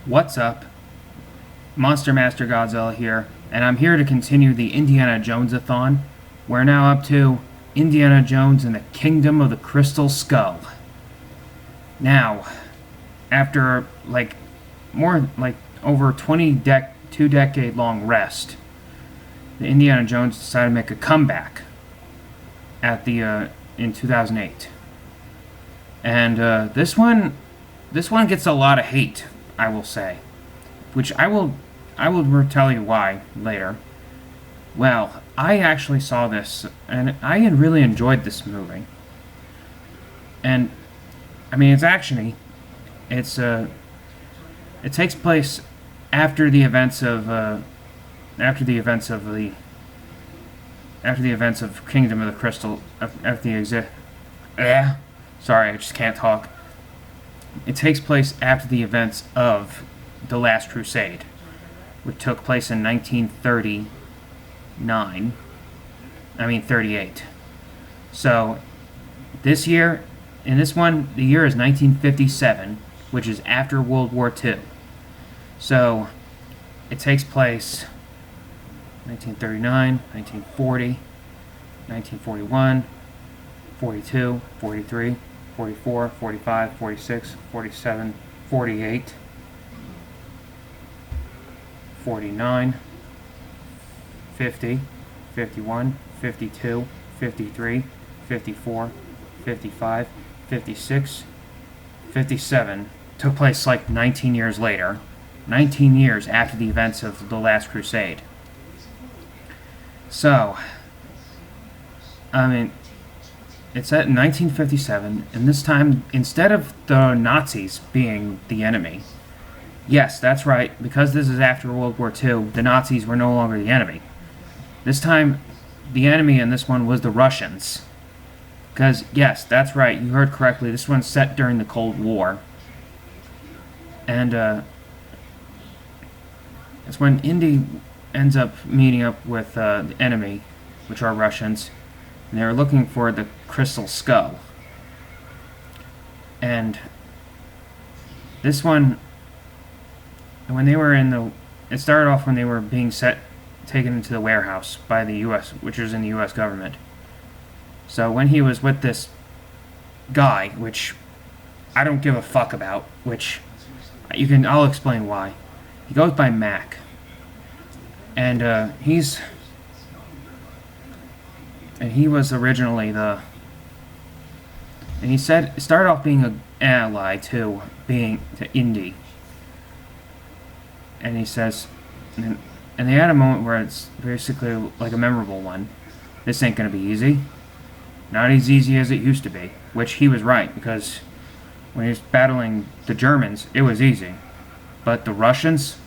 What's up? Monster Master Godzilla here, and I'm here to continue the Indiana Jones-A-Thon. We're now up to Indiana Jones and the Kingdom of the Crystal Skull. Now, after over 2-decade long rest, the Indiana Jones decided to make a comeback in 2008. And this one gets a lot of hate, I will say, which I will tell you why later. Well, I actually saw this, and I really enjoyed this movie. And I mean, it takes place after the events of Kingdom of the Crystal. Sorry, I just can't talk. It takes place after the events of The Last Crusade, which took place in 1938. So, in this one, the year is 1957, which is after World War II. So, it takes place 1939, 1940, 1941, 42, 43, 44, 45, 46, 47, 48, 49, 50, 51, 52, 53, 54, 55, 56, 57. Took place like 19 years later. 19 years after the events of The Last Crusade. So, I mean, it's set in 1957, and this time, instead of the Nazis being the enemy, yes, that's right, because this is after World War II, the Nazis were no longer the enemy. This time, the enemy in this one was the Russians. Because, yes, that's right, you heard correctly, this one's set during the Cold War. And, it's when Indy ends up meeting up with the enemy, which are Russians, and they're looking for the Crystal Skull. And this one, when they were it started off when they were being taken into the warehouse by the U.S., which was in the U.S. government. So when he was with this guy, which I don't give a fuck about, which I'll explain why. He goes by Mac. And he was originally and he said, it started off being an ally to Indy. And he says, and they had a moment where it's basically like a memorable one. This ain't gonna be easy. Not as easy as it used to be. Which he was right, because when he was battling the Germans, it was easy. But the Russians,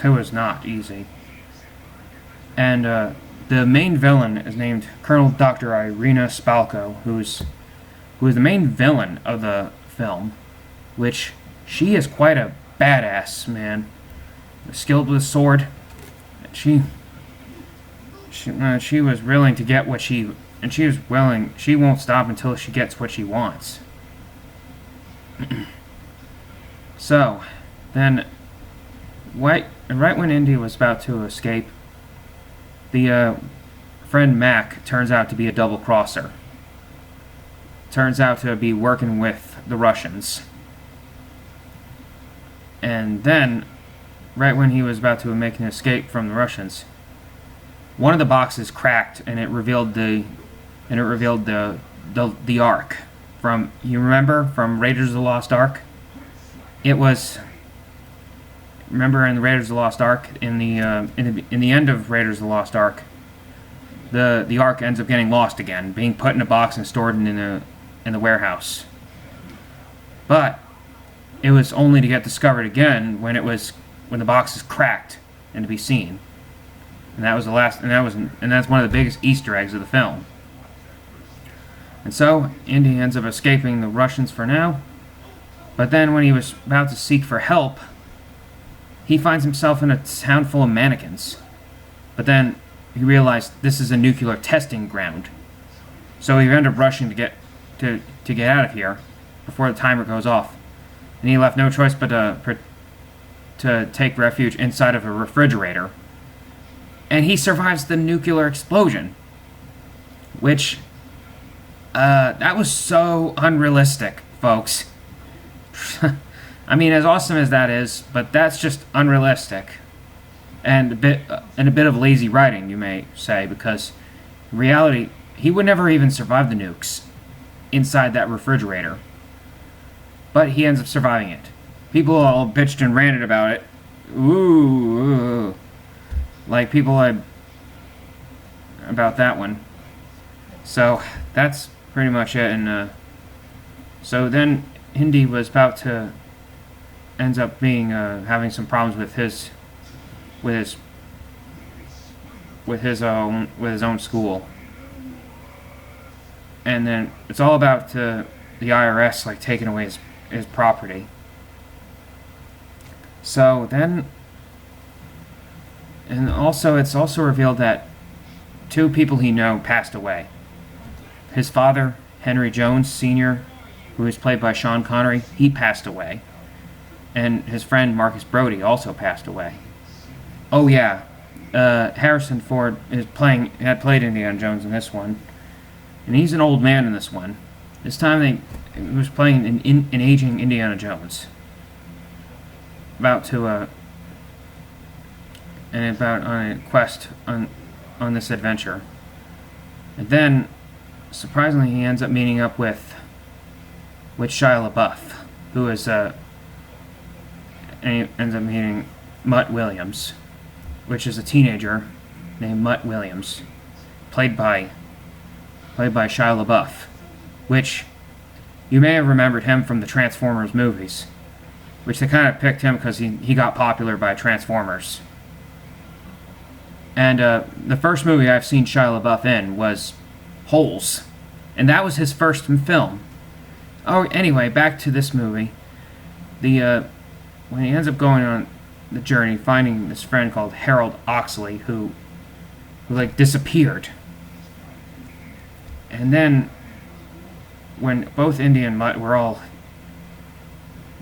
it was not easy. And the main villain is named Colonel Dr. Irina Spalko, who is the main villain of the film, which she is quite a badass, man. Skilled with a sword. She was willing to get what she won't stop until she gets what she wants. So, then, right when Indy was about to escape, the friend Mac turns out to be a double-crosser. Turns out to be working with the Russians. And then, right when he was about to make an escape from the Russians, one of the boxes cracked, and it revealed the Ark from, you remember, from Raiders of the Lost Ark? It was, remember in the Raiders of the Lost Ark, in the end of Raiders of the Lost Ark, the Ark ends up getting lost again, being put in a box and stored in the warehouse. But it was only to get discovered again when the box is cracked and to be seen. And that's one of the biggest Easter eggs of the film. And so Indy ends up escaping the Russians for now. But then when he was about to seek for help, he finds himself in a town full of mannequins. But then he realized this is a nuclear testing ground. So he ended up rushing to get out of here before the timer goes off. And he left no choice but to to take refuge inside of a refrigerator. And he survives the nuclear explosion. Which, that was so unrealistic, folks. I mean, as awesome as that is, but that's just unrealistic. And a bit of lazy writing, you may say, because in reality, he would never even survive the nukes inside that refrigerator. But he ends up surviving it. People all bitched and ranted about it. Ooh. Like people about that one. So that's pretty much it. And so then Indy was about to ends up being having some problems with his own school. And then it's all about the IRS like taking away his property. So then, and also it's also revealed that 2 people he knew passed away. His father, Henry Jones Sr., who was played by Sean Connery, he passed away. And his friend Marcus Brody also passed away. Oh yeah, Harrison Ford had played Indiana Jones in this one, and he's an old man in this one. This time he was playing an aging Indiana Jones, about on a quest on this adventure. And then, surprisingly, he ends up meeting up with Shia LaBeouf, who is and he ends up meeting Mutt Williams, which is a teenager named Mutt Williams, played by Shia LaBeouf, which you may have remembered him from the Transformers movies, which they kind of picked him because he got popular by Transformers. And the first movie I've seen Shia LaBeouf in was Holes, and that was his first film. Oh, anyway, back to this movie. When he ends up going on the journey, finding this friend called Harold Oxley, who like disappeared. And then, when both Indy and Mutt were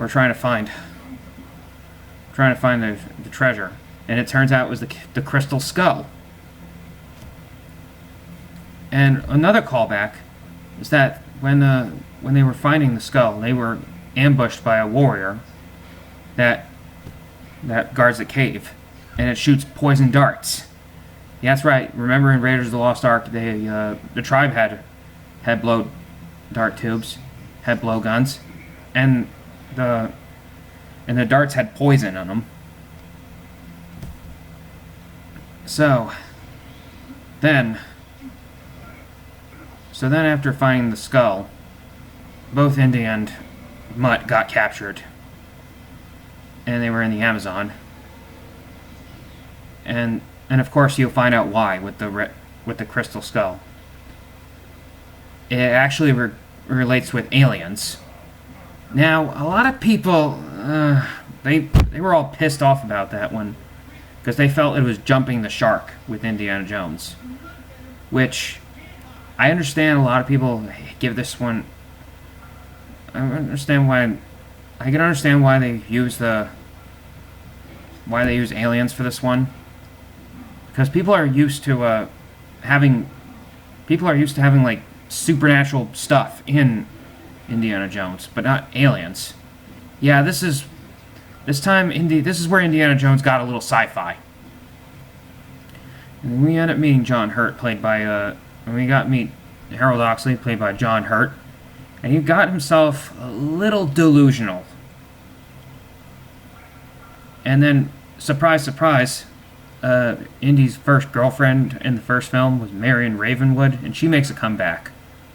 trying to find the treasure, and it turns out it was the crystal skull. And another callback is that when they were finding the skull, they were ambushed by a warrior that guards the cave, and it shoots poison darts. Yeah, that's right. Remember in Raiders of the Lost Ark, the tribe had blow dart tubes, had blow guns, and the darts had poison on them. So then after finding the skull, both Indy and Mutt got captured, and they were in the Amazon. And of course you'll find out why with the crystal skull. It actually relates with aliens. Now, a lot of people they were all pissed off about that one because they felt it was jumping the shark with Indiana Jones, which I understand. A lot of people give this one. I can understand why they use aliens for this one, because people are used to having like supernatural stuff in Indiana Jones, but not aliens. Yeah, this is where Indiana Jones got a little sci-fi. And we end up meeting John Hurt, played by meet Harold Oxley, played by John Hurt, and he got himself a little delusional. And then, surprise, surprise, Indy's first girlfriend in the first film was Marion Ravenwood, and she makes a comeback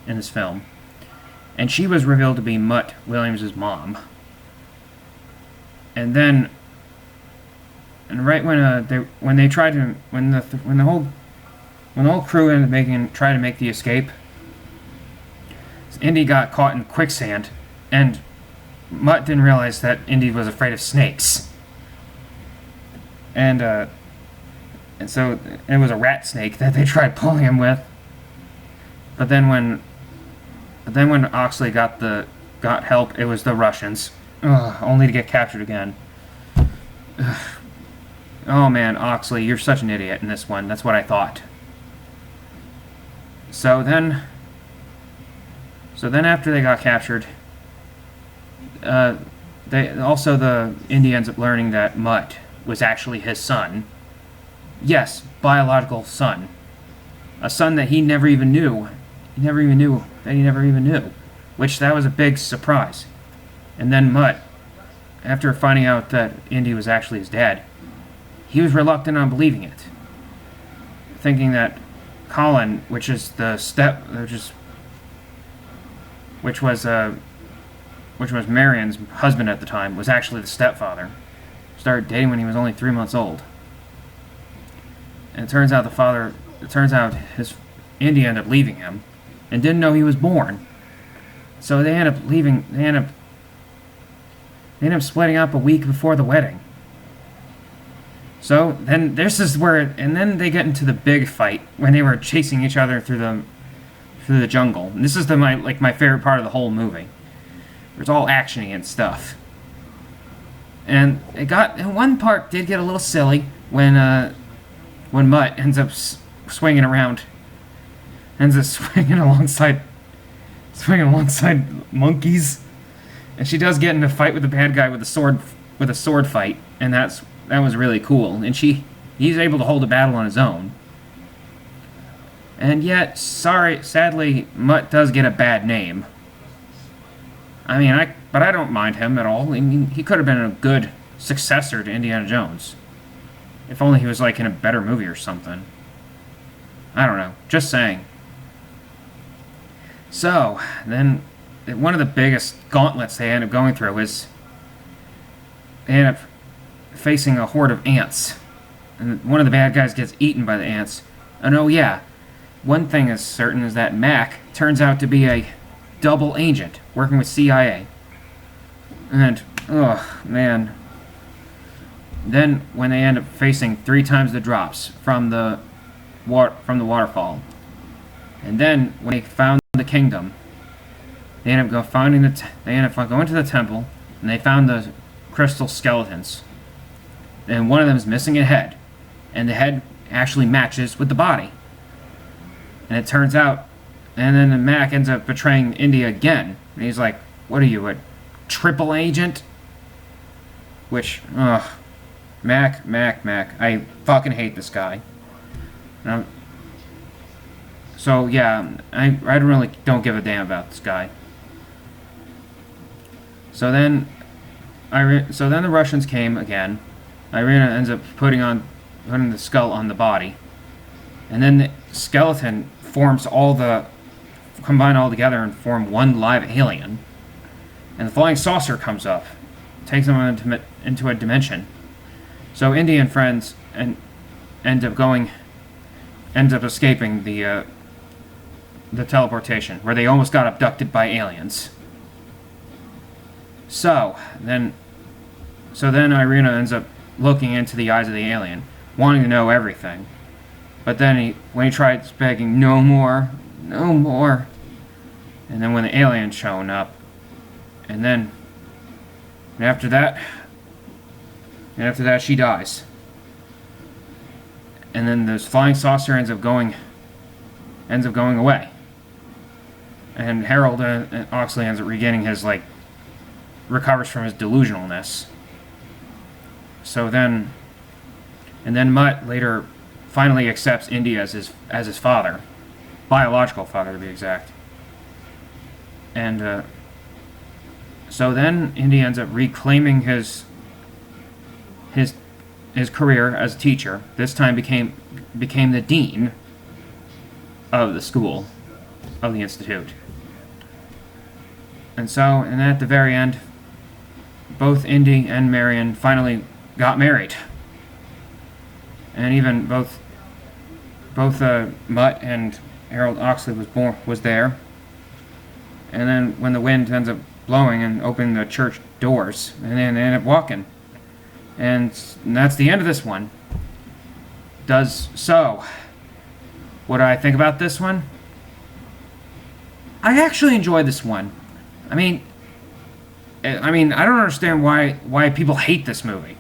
in this film. And she was revealed to be Mutt Williams' mom. And then, right when the whole crew ended up trying to make the escape, Indy got caught in quicksand, and Mutt didn't realize that Indy was afraid of snakes. And so it was a rat snake that they tried pulling him with. But then when Oxley got help, it was the Russians, only to get captured again. Oh man, Oxley, you're such an idiot in this one. That's what I thought. So then after they got captured, the Indy ends up learning that Mutt was actually his son. Yes, biological son. A son that he never even knew. He never even knew that he never even knew. Which, that was a big surprise. And then Mutt, after finding out that Indy was actually his dad, he was reluctant on believing it. Thinking that Colin, which was Marion's husband at the time, was actually the stepfather. Started dating when he was only 3 months old. And it turns out his Indy ended up leaving him and didn't know he was born. So they end up splitting up a week before the wedding. So then and then they get into the big fight when they were chasing each other through the jungle. And this is my favorite part of the whole movie. It's all actiony and stuff. And one part did get a little silly when Mutt ends up swinging alongside monkeys, and she does get in a fight with the bad guy with a sword fight, and that was really cool. And he's able to hold a battle on his own. And yet, sadly, Mutt does get a bad name. But I don't mind him at all. I mean, he could have been a good successor to Indiana Jones. If only he was in a better movie or something. I don't know. Just saying. So, then, one of the biggest gauntlets they end up going through is they end up facing a horde of ants. And one of the bad guys gets eaten by the ants. And oh yeah, one thing is certain is that Mac turns out to be a double agent working with CIA. And, oh man. Then, when they end up facing 3 times the drops from the waterfall, and then when they found the kingdom, they end up going to the temple, and they found the crystal skeletons. And one of them is missing a head, and the head actually matches with the body. And it turns out, and then Mac ends up betraying India again. And he's like, "What are you, a triple agent?" Which, Mac. I fucking hate this guy. So yeah, I really don't give a damn about this guy. So then the Russians came again. Irina ends up putting the skull on the body, and then the skeleton combine all together and form one live alien. And the flying saucer comes up, takes them into a dimension. So Indy and friends end up escaping the teleportation, where they almost got abducted by aliens. So then Irina ends up looking into the eyes of the alien, wanting to know everything. But then when he tries begging, no more, and then when the alien's showing up, and after that she dies. And then this flying saucer ends up going away. And Harold and Oxley ends up regaining his, recovers from his delusionalness. So then Mutt later finally accepts Indy as his father. Biological father, to be exact. And, so then Indy ends up reclaiming his career as a teacher. This time became the dean of the school, of the institute. And at the very end, both Indy and Marion finally got married. And even both Mutt and Harold Oxley was there. And then when the wind ends up blowing and opening the church doors, and then they end up walking. And that's the end of this one. What do I think about this one? I actually enjoyed this one. I mean, I don't understand why people hate this movie.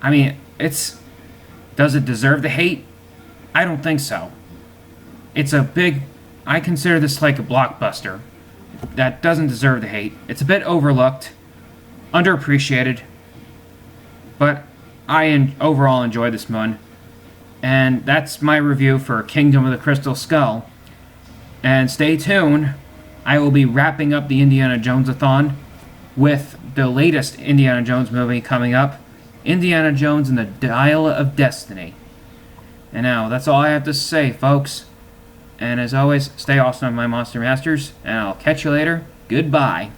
I mean, does it deserve the hate? I don't think so. It's a big, I consider this like a blockbuster that doesn't deserve the hate. It's a bit overlooked, underappreciated, but I overall enjoy this one. And that's my review for Kingdom of the Crystal Skull. And stay tuned. I will be wrapping up the Indiana Jones-A-Thon with the latest Indiana Jones movie coming up, Indiana Jones and the Dial of Destiny. And now, that's all I have to say, folks. And as always, stay awesome, my Monster Masters, and I'll catch you later. Goodbye.